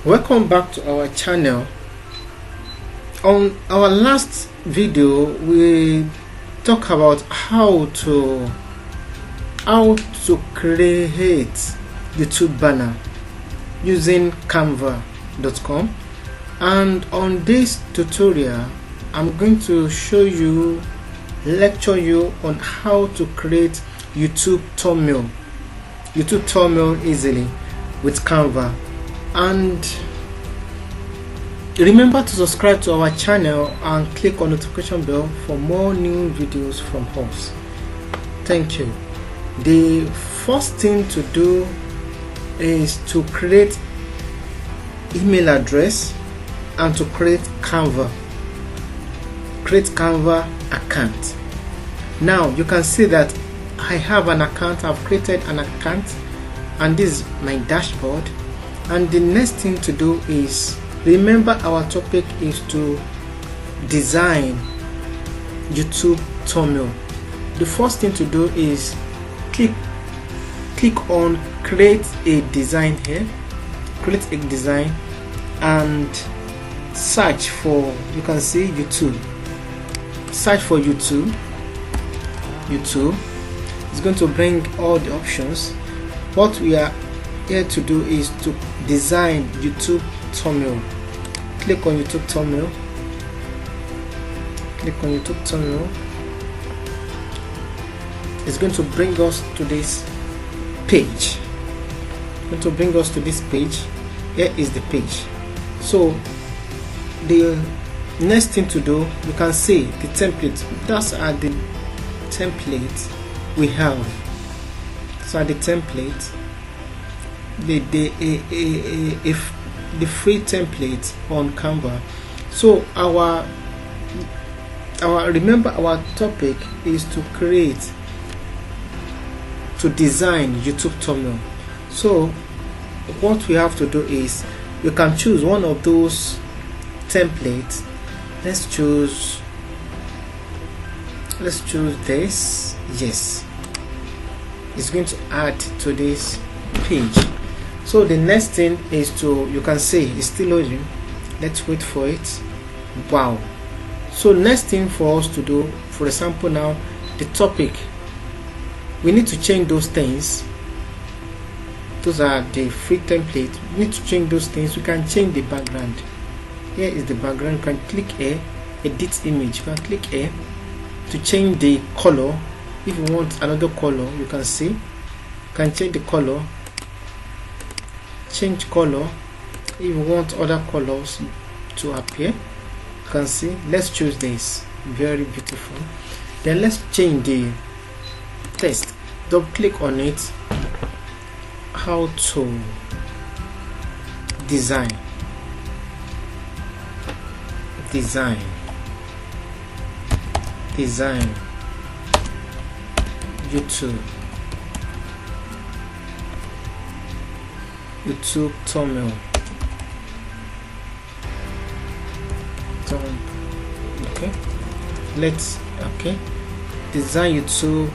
Welcome back to our channel. On our last video we talk about how to create YouTube banner using canva.com, and on this tutorial I'm going to lecture you on how to create YouTube thumbnail easily with Canva. And remember to subscribe to our channel and click on the notification bell for more new videos from us. Thank you. The first thing to do is to create email address and to create Canva account. Now you can see that I have an account. I've created an account and this is my dashboard. And the next thing to do is, remember our topic is to design YouTube thumbnail. The first thing to do is click on create a design here, create a design, and search for, you can see YouTube, search for YouTube. It's going to bring all the options. What we are here to do is to design YouTube thumbnail. Click on YouTube thumbnail. It's going to bring us to this page. Here is the page. So the next thing to do, you can see the template. That's the template we have. So the template, the free template on Canva. So remember our topic is to design YouTube thumbnail. So what we have to do is, you can choose one of those templates. Let's choose this. Yes, it's going to add to this page. So the next thing is you can see it's still loading. Let's wait for it. Wow. So next thing for us to do, for example, now the topic, we need to change those things. Those are the free template. We need to change those things. We can change the background. Here is the background. You can click here, edit image. You can click here to change the color. If you want another color, you can see, you can change the color. Change color. If you want other colors to appear, you can see. Let's choose this. Very beautiful. Then let's change the text. Double click on it. How to design YouTube thumbnail. Okay, design YouTube.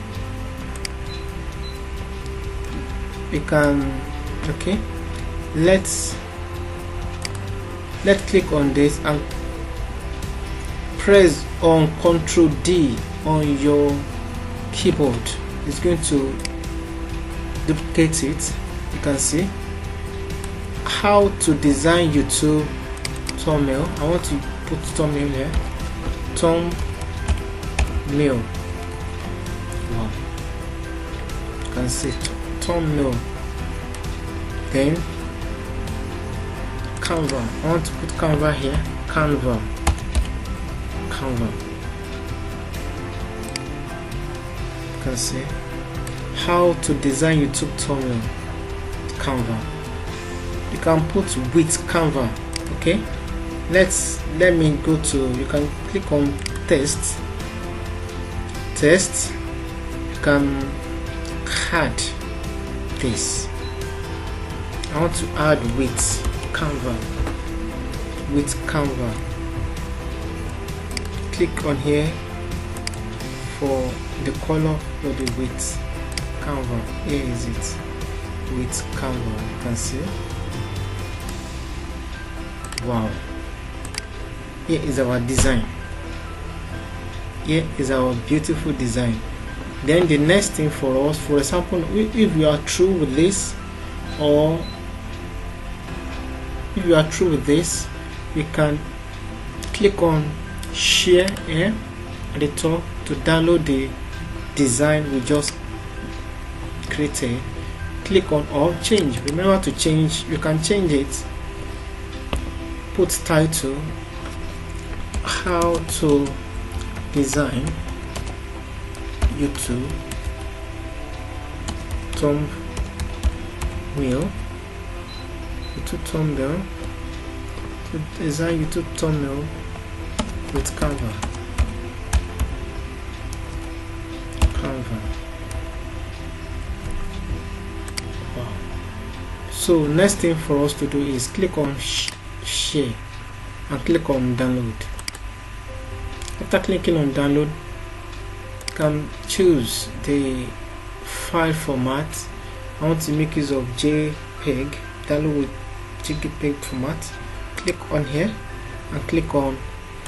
We can let's click on this and press on Ctrl D on your keyboard. It's going to duplicate it. You can see how to design YouTube thumbnail. I want to put thumbnail here. Thumbnail. Wow. You can see thumbnail. Then Canva. I want to put Canva here. Canva. You can see how to design YouTube thumbnail. Canva. You can put with Canva. Okay, let me go to, you can click on text. You can add this. I want to add with Canva. Click on here for the color for the width. Canva, here is it, with Canva. You can see Wow, here is our design. Here is our beautiful design. Then the next thing for us, for example, if we are through with this, or if you are through with this, we can click on share here at the top to download the design we just created. Click on or change. Remember to change. You can change it. Put title, how to design YouTube thumbnail. YouTube thumbnail. To design YouTube thumbnail with Canva. Wow. So next thing for us to do is click on share and click on download. After clicking on download, you can choose the file format. I want to make use of JPEG. Download with JPEG format. Click on here and click on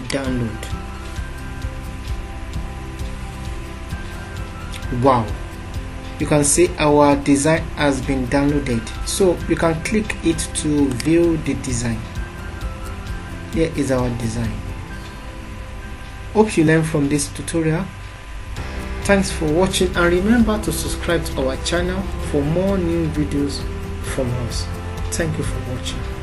download. Wow, you can see our design has been downloaded. So you can click it to view the design. Here is our design. Hope you learned from this tutorial. Thanks for watching, and remember to subscribe to our channel for more new videos from us. Thank you for watching.